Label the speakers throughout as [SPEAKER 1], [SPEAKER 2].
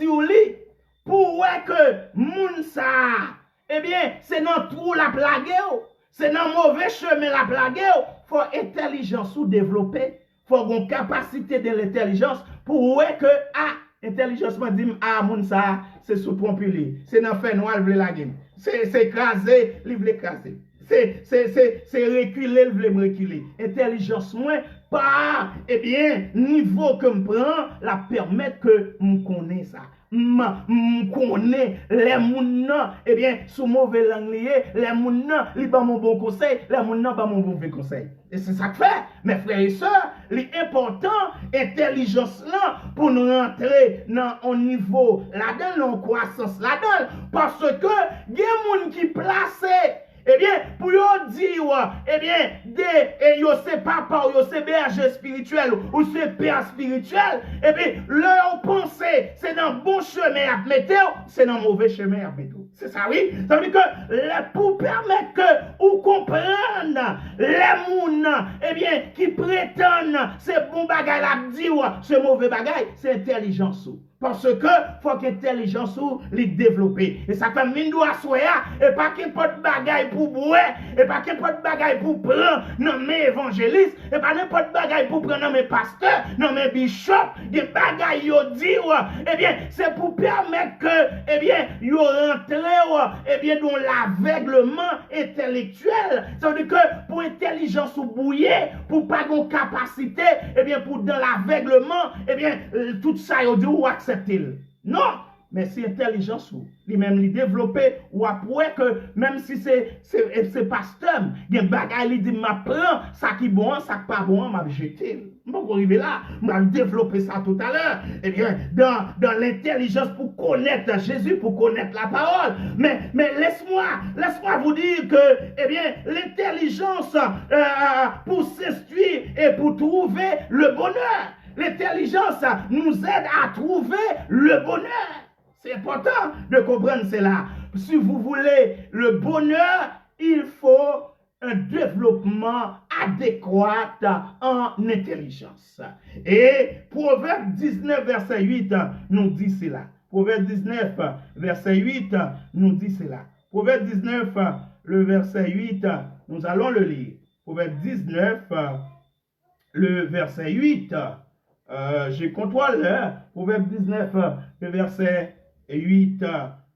[SPEAKER 1] dit ou li, pour ouais que moun ça, eh bien, c'est dans trou la plague, c'est dans mauvais chemin la plague, faut intelligence ou développer, faut une capacité de l'intelligence pour ouais que intelligence m'a dit moun ça, c'est sous pompuli, c'est dans fait noir vle la game, c'est écraser, il vle écraser. C'est reculer, le vle reculer. Intelligence moins pas, eh bien, niveau que me prend, la permettre que me connaisse ça. Me connaît les moun eh bien, sous mauvais langue lié, les moun li ba mon bon conseil, les moun ba mon mauvais conseil. Et c'est ça que fait, mes frères et sœurs, l'important, intelligence là, pour nous rentrer dans un niveau là-dedans, dans croissance là-dedans, parce que, il y a des gens qui placent, eh bien, pour yo dire, eh bien, yo c'est papa, ou yo c'est berger spirituel, ou c'est père spirituel, eh bien, leur pensée, c'est dans bon chemin à mettre, c'est dans mauvais chemin à mettre. C'est ça, oui? Ça veut dire que, pour permettre que, ou comprendre, les mouns, eh bien, qui prétendent, c'est bon bagay la dire, c'est mauvais bagay, c'est intelligence. Parce que faut que l'intelligence ou les développer. Et ça fait mine doit soya et pas qu'il pas de bagaille pour boire et pas qu'il pas de bagaille pour prendre non mes évangélistes et pas n'importe bagaille pour prendre non mes pasteurs, non mes bishops, des bagailles yo dit eh bien c'est pour permettre que eh bien yo rentrer eh bien dans l'aveuglement intellectuel. Ça veut dire que pour intelligence ou bouiller, pour pas de capacité, eh bien pour dans l'aveuglement, eh bien tout ça yo dit ou accepter. Non, mais c'est intelligence ou lui-même lui développer ou après que même si c'est pasteur, il y a bagay lui dit m'apprend ça qui bon, ça qui pas bon, m'a jeter. On va arriver là, on va développer ça tout à l'heure. Eh bien, dans l'intelligence pour connaître Jésus, pour connaître la parole. Mais laisse-moi vous dire que, eh bien, l'intelligence pour s'instruire et pour trouver le bonheur. L'intelligence nous aide à trouver le bonheur. C'est important de comprendre cela. Si vous voulez le bonheur, il faut un développement adéquat en intelligence. Et Proverbe 19, verset 8 nous dit cela. Proverbe 19, verset 8 nous dit cela. Proverbe 19, le verset 8, nous allons le lire. Proverbe 19, le verset 8. Je contrôle Proverbe 19, le verset 8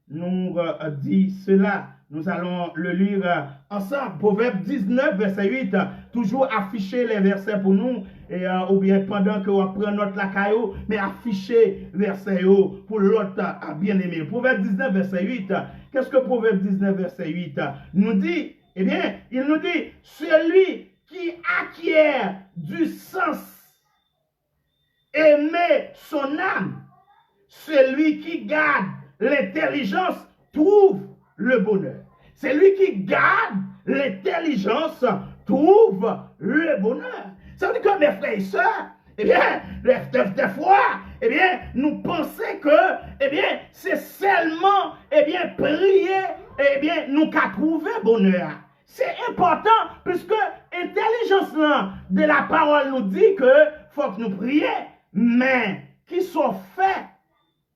[SPEAKER 1] nous dit cela. Nous allons le lire ensemble. Proverbe 19, verset 8, toujours afficher les versets pour nous, et, ou bien pendant que on prend notre lacaille, mais afficher verset pour l'autre bien aimé. Proverbe 19, verset 8, qu'est-ce que Proverbe 19, verset 8 nous dit? Eh bien, il nous dit, celui qui acquiert du sens, aimer son âme, celui qui garde l'intelligence trouve le bonheur. Celui qui garde l'intelligence trouve le bonheur. Ça veut dire que mes frères et sœurs, eh bien, des fois, eh bien, nous pensons que, eh bien, c'est seulement, eh bien, prier, eh bien, nous qu'à trouver bonheur. C'est important puisque l'intelligence de la parole nous dit que faut que nous prions. Mais qui sont faits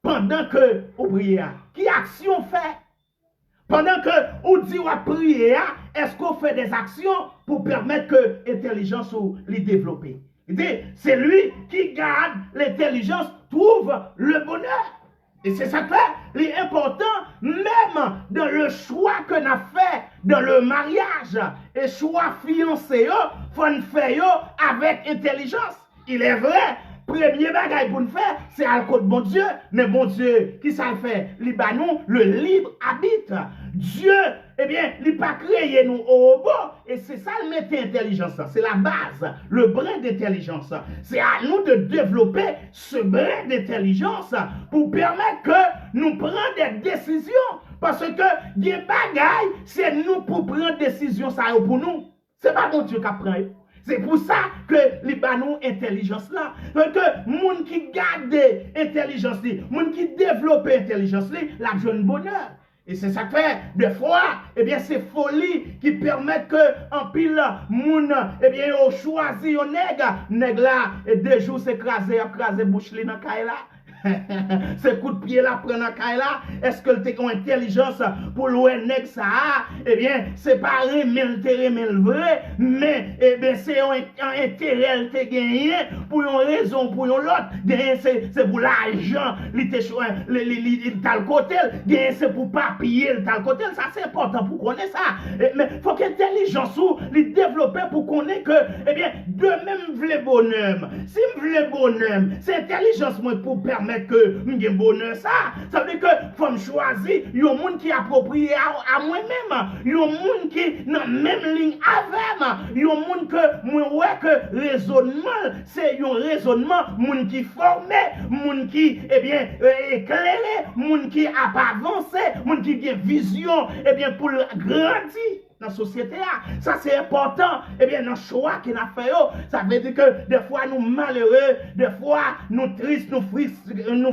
[SPEAKER 1] pendant que vous priez? Qui action fait? Pendant que vous dites vous priez, est-ce qu'on fait des actions pour permettre que l'intelligence ou les développer? C'est lui qui garde l'intelligence, trouve le bonheur. Et c'est ça que l'important, même dans le choix qu'on a fait dans le mariage, et choix fiancé, il faut le faire avec intelligence. Il est vrai. Premier bagage pour nous faire, c'est à côté de bon Dieu. Mais bon Dieu, qui ça fait? Libanon, le libre habite. Dieu, eh bien, il n'a pas créé nous au robot. Et c'est ça le métier d'intelligence. C'est la base, le brin d'intelligence. C'est à nous de développer ce brin d'intelligence pour permettre que nous prenions des décisions. Parce que des bagailles, c'est nous pour prendre des décisions, ça pour nous. C'est pas bon Dieu qui prend. C'est pour ça que les banou intelligence là. Donc que moun qui garde intelligence, moun qui développe intelligence la jeune bonheur. Et c'est ça que fait des fois, eh bien c'est folie qui permet que en pile moun eh bien on choisit un nègre là et 2 jours s'écraser bouche li dans caille là. Ce coup de pied là, prendre un caille là, est-ce que tu as une intelligence pour louer nèg ça? Eh bien, c'est pas remel vrai, mais eh bien, c'est un intérêt te gagné pour une raison, pour une autre. C'est pour l'argent, il tal côté, c'est pour papier, tal côté. Ça, c'est important pour connaître ça. Mais il faut que l'intelligence ou les développer pour connaître que, eh bien, de même vle bonhomme. Si je veux bonhomme, c'est intelligence moi pour permettre que je bonheur ça. Ça veut dire que faut me choisir un monde qui est approprié à moi-même, un monde qui dans même ligne avec moi, un monde que moi ouais que raisonnement, c'est un raisonnement monde qui formé, monde qui eh bien éclairé, monde qui a pas avancé, monde qui a vision eh bien pour grandir dans la société. Ça c'est important. Eh bien, dans le choix qu'on a fait, ça veut dire que des fois nous malheureux, des fois nous tristes, nous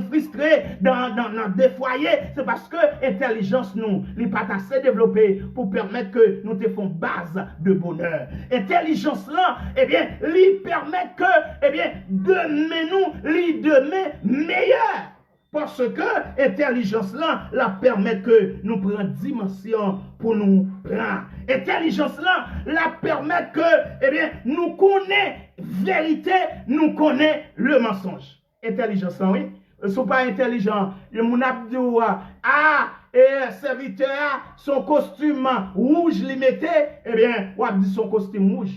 [SPEAKER 1] frustrés dans des foyers. C'est parce que l'intelligence nous n'est pas assez développée pour permettre que nous te fassions base de bonheur. Intelligence là, eh bien, lui permet que, eh bien, demain nous, lui demain meilleur. Parce que l'intelligence là, la permet que nous prenions dimension pour nous prendre. Intelligence là, la permet que, eh bien, nous connaissons vérité, nous connaissons le mensonge. Intelligence là, oui. Ne sont pas intelligents. Mon abdou, et serviteur, son costume rouge limité, eh bien, on a dit son costume rouge.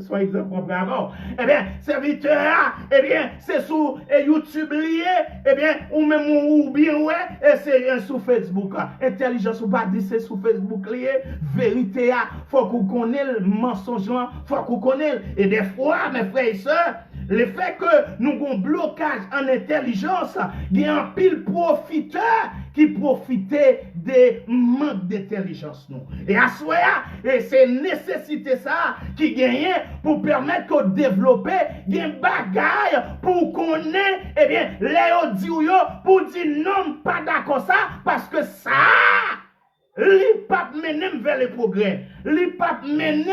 [SPEAKER 1] Soit exemple avant. Eh bien, serviteur, eh bien, c'est sur YouTube lié, eh bien, ou même ou bien ouais, et c'est sur Facebook. Intelligence ou pas dit c'est sur Facebook lié, vérité, faut qu'on connaisse le mensonge, faut qu'on connaisse. Et des fois, mes frères et sœurs, le fait que nous avons un blocage en intelligence, il y a un pile profiteur qui profitait des manques d'intelligence. Et à soi, et c'est nécessité ça qui gagne pour permettre qu'on développe des bagailles pour qu'on ait, eh bien, les audios pour dire non, pas d'accord ça, parce que ça, li pape menem vers le progrès, li pape menem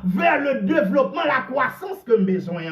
[SPEAKER 1] vers le développement, la croissance que nous besoin.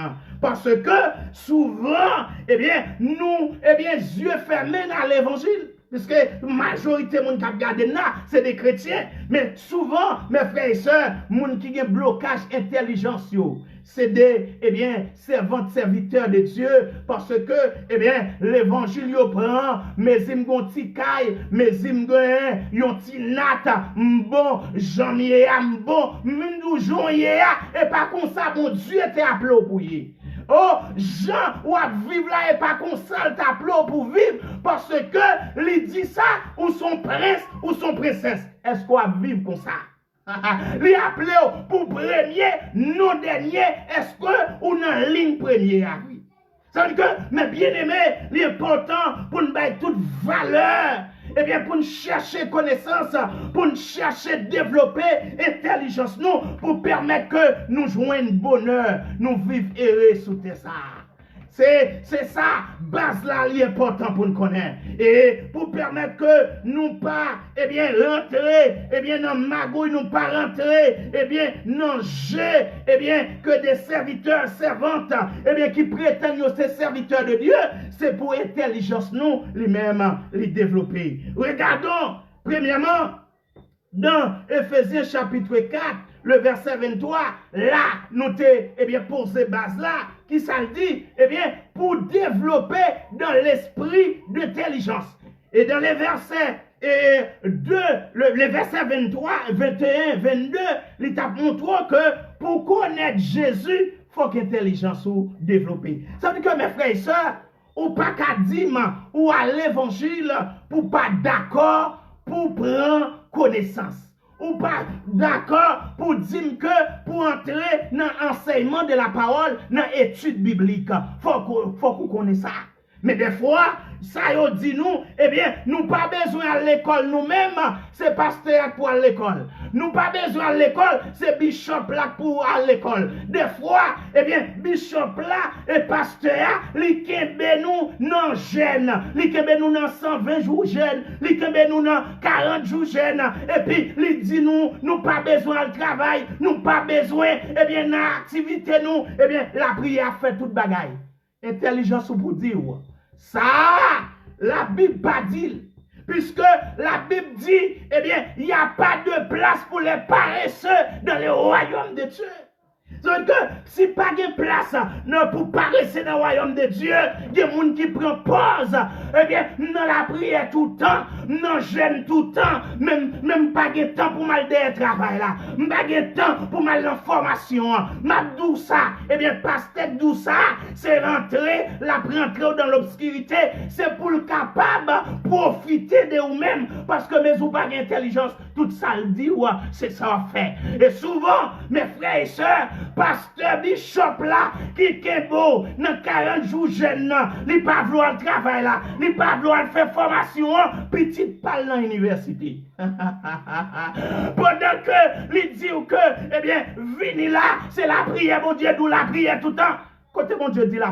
[SPEAKER 1] Parce que souvent, eh bien, nous, eh bien, yeux fermés dans l'évangile. Puisque la majorité de gens qui regardent là, c'est des chrétiens. Mais souvent, mes frères et sœurs, les gens qui ont un blocage intelligence, c'est des, eh bien, servantes, serviteurs de Dieu. Parce que, eh bien, l'évangile, prend, mais ils ont un petit caille, mais ils ont un petit nata, bon, j'en ai un bon, m'indou j'en ai et pas comme ça, mon Dieu était appelé pour y. Oh, Jean, ou à vivre là et pas qu'on seul tableau pour vivre, parce que lui dit ça, ou son prince, ou son princesse. Est-ce qu'on va vivre comme ça? Lui appelé pour premier, non dernier, est-ce que ou dans ligne première? Ça veut dire que, mais bien aimé, l'important pour nous donner toute valeur, eh bien, pour nous chercher connaissance, pour nous chercher développer intelligence, nous, pour permettre que nous joignons bonheur, nous vivons heureux sous terre. C'est ça, base là, l'important pour nous connaître. Et pour permettre que nous pas, eh bien, rentrer, eh bien, dans magouille, nous pas rentrer, eh bien, dans jeu, eh bien, que des serviteurs, servantes, eh bien, qui prétendent ces serviteurs de Dieu, c'est pour intelligence, nous, lui-même, les développer. Regardons, premièrement, dans Ephésiens chapitre 4, le verset 23, là, nous t'ai, eh bien, posé base là, qui ça le dit, eh bien, pour développer dans l'esprit d'intelligence. Et dans les versets 2, les versets 23, 21, 22, il t'a montré que pour connaître Jésus, il faut qu'intelligence soit développée. Ça veut dire que mes frères et sœurs, ou pas qu'à dire, ou à l'évangile, pour pas d'accord, pour prendre connaissance. Ou pas d'accord pour dire que pour entrer dans l'enseignement de la parole, dans l'étude biblique, faut qu'on connaisse ça. Mais des fois, ça y dit nous, eh bien, nous pas besoin à l'école nous-mêmes, c'est pasteur pour à l'école. Nous pas besoin à l'école, c'est bishop là pour à l'école. Des fois, eh bien, bishop là et pasteur, li kembe nous non jeune, li kembe nous dans 120 jours jeune, li kembe nous dans 40 jours jeune, et puis li dit nous pas besoin de travail, nous pas besoin, eh bien, dans activité nous, eh bien, la prière fait toute bagaille. Intelligence pour dire. Ça, la Bible pas dit. Puisque la Bible dit, eh bien, il n'y a pas de place pour les paresseux dans le royaume de Dieu. Donc, si pas de place non, pour paresser dans le royaume de Dieu, il y a des gens qui prennent pause, eh bien, dans la prière tout le temps, non jeûne tout le temps, même pas de temps pour mal de travail là, pas de temps pour mal de formation, m'a d'où ça, eh bien, pasteur d'où ça, c'est rentrer, la rentrer dans l'obscurité, c'est pour le capable profiter de vous-même, parce que mes ou pas d'intelligence, tout ça le dit, ouais, c'est ça on fait. Et souvent, mes frères et sœurs, pasteur Bishop là, qui est beau, dans 40 jours jeune, il pas vouloir le travail là, il pas vouloir faire formation, petit parle dans l'université. Pendant que, il dit que, eh bien, vini là, c'est la prière, mon Dieu, d'où la prière tout le temps. Côté mon Dieu dit la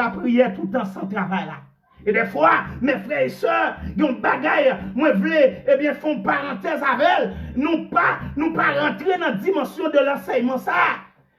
[SPEAKER 1] prière tout le temps sans travail là. Et des fois, mes frères et sœurs, ils ont bagaille, moi voulais, eh bien, font parenthèse avec elles, nous pas rentrer dans la dimension de l'enseignement ça.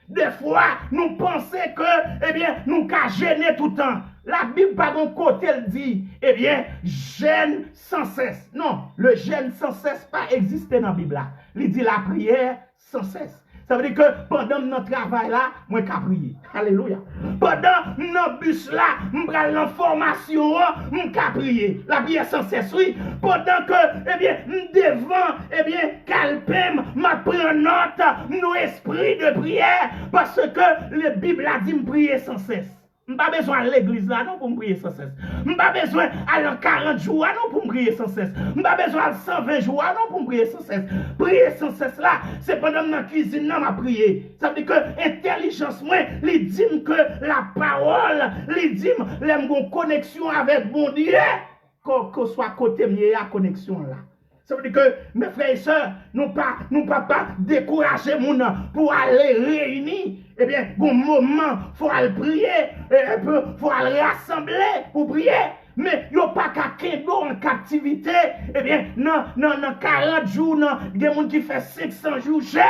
[SPEAKER 1] Des fois, nous pensons que, eh bien, nous qu'à gêner tout le temps. La Bible, par mon côté, elle dit, eh bien, gêne sans cesse. Non, le gêne sans cesse pas existé dans la Bible là. Il dit la prière sans cesse. Ça veut dire que pendant notre travail là, moi qu'à prier. Alléluia. Pendant notre bus là, je prends l'information, je qu'à prier. La prière sans cesse, oui. Pendant que, eh bien, devant, eh bien, calpem, je prends note, nos esprits de prière, parce que la Bible a dit de prier sans cesse. Je n'ai pas besoin à l'église là non pour me prier sans cesse. Je n'ai pas besoin à 40 jours non pour me prier sans cesse. Je n'ai pas besoin à 120 jours non pour me prier sans cesse. Prier sans cesse là, c'est pendant la cuisine non ma prier. Ça veut dire que l'intelligence moi, il dit que la parole, il dit une connexion avec mon Dieu, que soit côté mieux la connexion là. Ça veut dire que mes frères et sœurs, nous pas décourager mon pour aller réunir. Eh bien, bon moment, il faut aller prier, il faut aller rassembler pour prier. Mais il n'y a pas qu'à kendo en captivité. Eh bien, non, 40 jours, il y a des gens qui font 500 jours jeûne.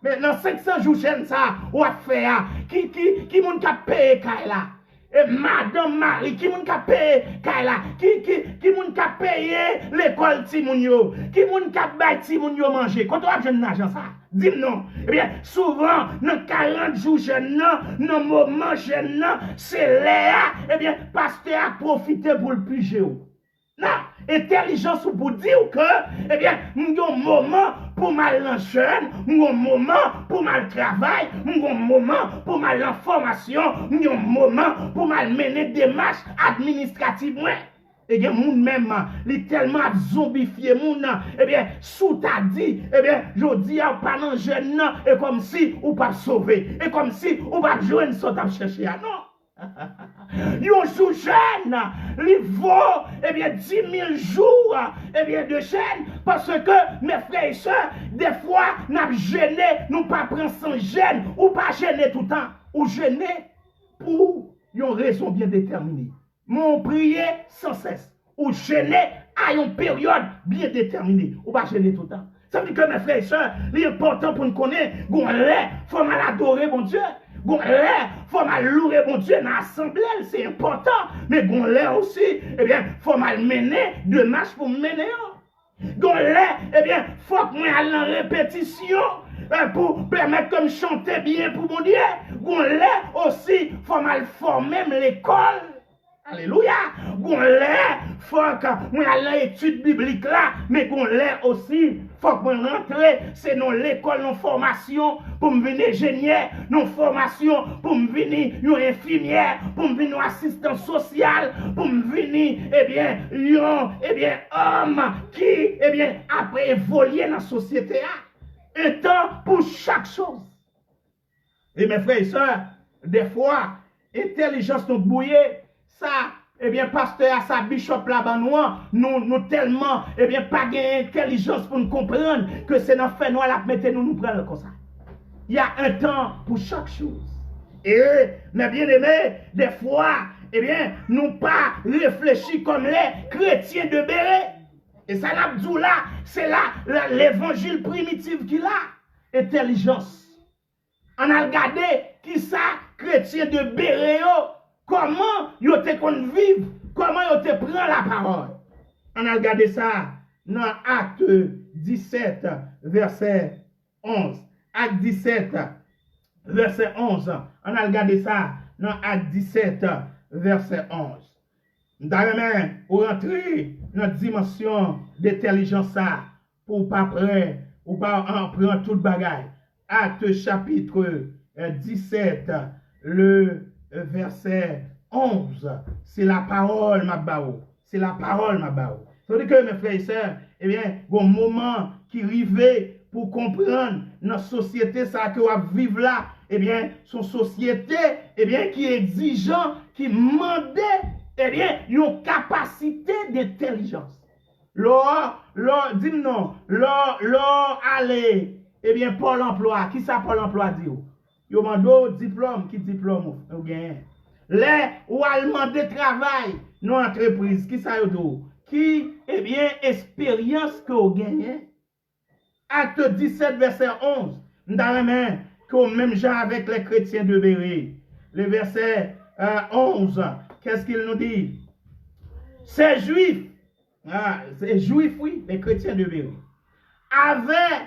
[SPEAKER 1] Mais dans 500 jours jeûne, ça, on va faire. Qui moun ka paye là? Et Madame Marie, qui moun ka paye Kaila, qui moun ka paye l'école ti moun yo, qui moun ka bay ti moun yo manger. Quand on a jeune l'argent ça, dis non. Eh bien, souvent dans 40 jours jeune dans moment jeune c'est là, eh bien, pasteur a profité pour le piger. Non, intelligence pour dire que, eh bien, un moment pour mal en jeûne, un moment pour mal travail, un moment pour mal en formation, un moment pour mal mener des démarches administratives. Et bien, moun même, il tellement zombifié, moun, eh bien, sous ta dit, eh bien, je dis à pas dans jeûne, et comme si ou pas sauver, et comme si ou pas jouer une sorte à chercher, non. Yon jour jeune, il vaut, eh bien, 10 000 jours, eh bien, de jeûne, parce que, mes frères et sœurs, des fois, nous gêné, nous pas prendre sans jeûne, ou pas gêner tout le temps, ou gêner pour une raison bien déterminée. Mon prier sans cesse, ou gêner à une période bien déterminée, ou pas gêner tout le temps. Ça veut dire que, mes frères et sœurs, l'important pour nous connaître, il faut mal adorer mon Dieu. Il faut mal louer mon Dieu dans l'assemblée, c'est important. Mais il aussi, eh bien, faut mal mener de marche pour mener. Eh bien, faut que moi aille en répétition pour permettre que je chante bien pour mon Dieu. Aussi, faut mal former l'école. Alléluia. Faut que moi aille l'étude biblique là, mais aussi, faut que moi rentre, c'est dans l'école, dans formation, pour me venir ingénieur, dans formation, pour me venir infirmière, pour me venir assistant social, pour me venir, homme qui, après évoluer dans la société, un temps pour chaque chose. Et mes frères et sœurs, des fois, intelligence nous bouillée, ça, pasteur, ça, bishop là-bas, nous tellement, pas d'intelligence pour nous comprendre que c'est dans le fait noir là que nous prenons comme ça. Il y a un temps pour chaque chose. Et, mes bien-aimés, des fois, nous pas réfléchir comme les chrétiens de Béret. Et ça, là, c'est là l'évangile primitif qu'il a. Intelligence. On a regardé qui ça, chrétien de Béret, comment yo te kon vivre, comment yo te prend la parole. On a regardé ça dans Acte 17, verset 11. Acte 17, verset 11. On a regardé ça dans Acte 17, verset 11. D'ailleurs, pour rentrer dans la dimension d'intelligence pour pas prendre ou pas en prendre tout bagaille. Acte chapitre 17, le verset 11. C'est la parole, ma bao. C'est la parole, ma bao. C'est-à-dire que mes frères et sœurs, eh bien, bon moment qui arrive pour comprendre notre société, ça que on vivre là, eh bien, son société, eh bien, qui est exigeant, qui demande, eh bien, une capacité d'intelligence. L'or, allez, eh bien, Pôle emploi, qui ça Pôle emploi dit? Yo mando diplôme, qui diplôme ou gagne? Les ou allemand de travail, non entreprise, qui ça yo do? Qui, eh bien, expérience que vous gagnez. Acte 17, verset 11. Dans la main, que même gens avec les chrétiens de Béret. Le verset 11, qu'est-ce qu'il nous dit? Ces juifs, oui, les chrétiens de Béret, avaient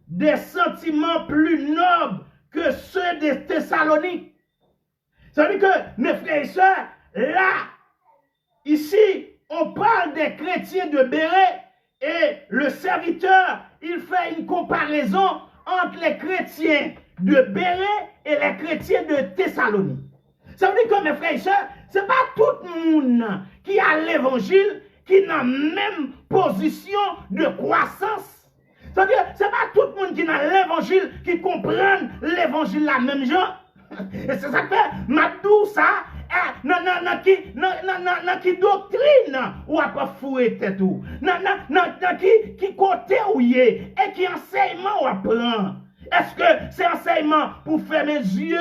[SPEAKER 1] des sentiments plus nobles que ceux des Thessaloniques. Ça veut dire que, mes frères et sœurs, là, ici, on parle des chrétiens de Béret et le serviteur, il fait une comparaison entre les chrétiens de Béret et les chrétiens de Thessalonique. Ça veut dire que mes frères et sœurs, ce n'est pas tout le monde qui a l'évangile qui est dans la même position de croissance. Ça veut dire que ce n'est pas tout le monde qui a l'évangile qui comprend l'évangile la même genre. Et c'est ça que Madou ça. Qui doctrine ou a pas foué tête ou qui côté ou yé et qui enseignement ou apprend. Est-ce que c'est enseignement pour fermer les yeux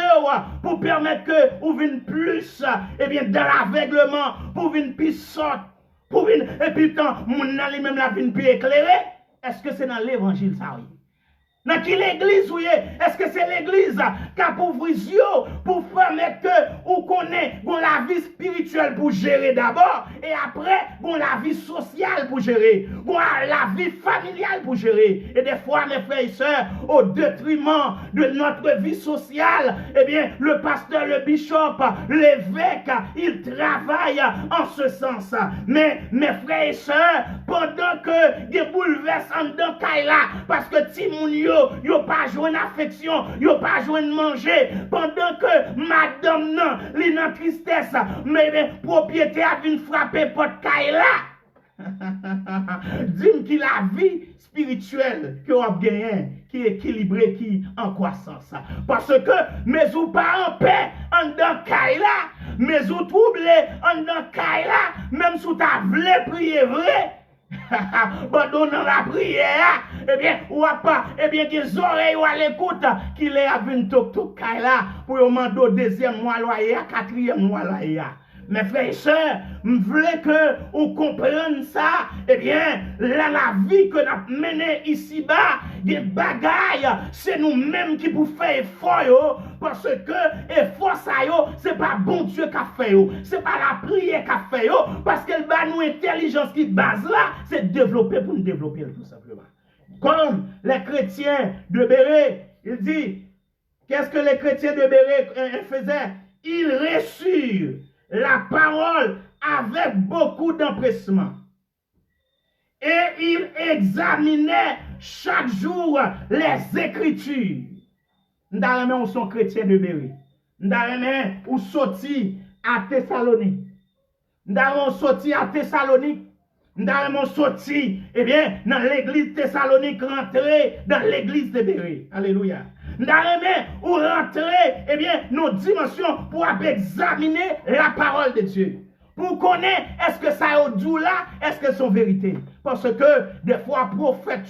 [SPEAKER 1] pour permettre que ou vienne plus et bien dans l'aveuglement pour vienne plus sorte pour vienne et puis quand mon ali même la vienne plus éclairée? Est-ce que c'est dans l'évangile ça oui? Dans qui l'église, oui, est-ce que c'est l'église qui a pour yeux pour permettre que vous connaissez la vie spirituelle pour gérer d'abord et après la vie sociale pour gérer, la vie familiale pour gérer. Et des fois, mes frères et sœurs, au détriment de notre vie sociale, eh bien, le pasteur, le bishop, l'évêque, il travaille en ce sens. Mais mes frères et sœurs, pendant que des bouleversements dans Kaila, parce que Timounio yo pas joué affection, yo pas joué manger, pendant que madame non, li nan tristesse, mais propriété a venu frapper porte Kaila. Dis-moi qui la vie spirituelle que vous avez gagné, qui est équilibrée, qui est en croissance. Parce que, mais vous pas en paix, en dans Kaila, mais vous troublez en dans Kaila, même si vous avez prier vrai. Pendant la prière, eh bien, ou pas, eh bien, des oreilles ou à l'écoute, qu'il est à une tok là, pour demander au deuxième mois loyer, quatrième mois loyer. Mes frères et sœurs, je voulais que vous compreniez ça. Eh bien, la vie que nous avons menée ici-bas, des bagailles, c'est nous-mêmes qui pouvons faire effort. Parce que effort, ce n'est pas bon Dieu qui a fait. Ce n'est pas la prière qui a fait. Parce que nous intelligence qui base là, c'est développer pour nous développer tout simplement. Comme les chrétiens de Béret, il dit, qu'est-ce que les chrétiens de Béret faisaient? Ils reçurent la parole avec beaucoup d'empressement. Et il examinait chaque jour les Écritures. Nous sommes chrétiens de Béret. Nous sortis à Thessalonique. Nous sortis à Thessalonique. Nous sortis, eh bien, dans l'église Thessalonique, rentrer dans l'église de Béret. Alléluia. Ou rentrer, eh bien, nos dimensions pour examiner la parole de Dieu. pour connaître est-ce que ça est du là, est-ce que c'est vérité. Parce que des fois, prophètes,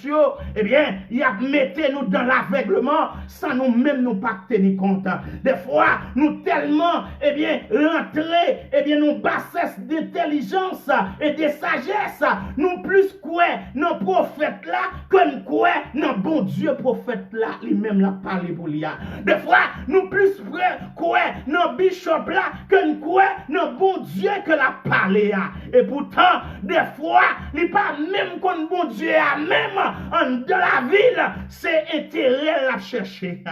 [SPEAKER 1] eh bien, il a mettez nous dans l'aveuglement sans nous-mêmes nous pas tenir compte. Des fois, nous tellement, eh bien, rentrer, eh bien, nous bassesse d'intelligence et de sagesse, nous plus quoi, nos prophètes là, que nous quoi, nos bon Dieu prophète là, lui-même l'a parlé pour lui. Des fois, nous plus quoi, nos bishop là, que nous quoi, nos bon Dieu que l'a parlé. Et pourtant, des fois, il pas même qu'on bon Dieu a même en de la ville, c'est intérêt la chercher.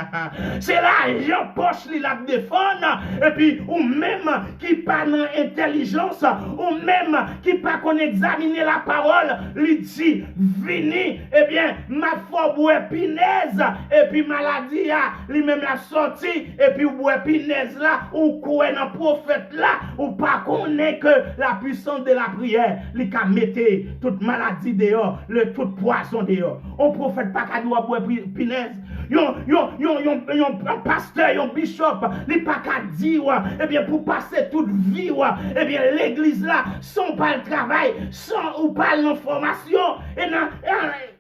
[SPEAKER 1] C'est l'argent poche li la défendre et puis ou même qui pas dans intelligence ou même qui pas qu'on examiner la parole, lui dit vini eh bien ma foi boue pinaise et puis maladie lui même la sorti et puis boue pinaise là ou quoi dans prophète là ou pas connaît que la puissance de la prière li ka mette toute maladie dehors, le tout poison dehors. On prophète pas qu'à doit boire pinaise. Yon pasteur, yon bishop, li pas qu'à dire, eh bien, pour passer toute vie, eh bien, l'église là, sans pas le travail, sans ou pas l'information, et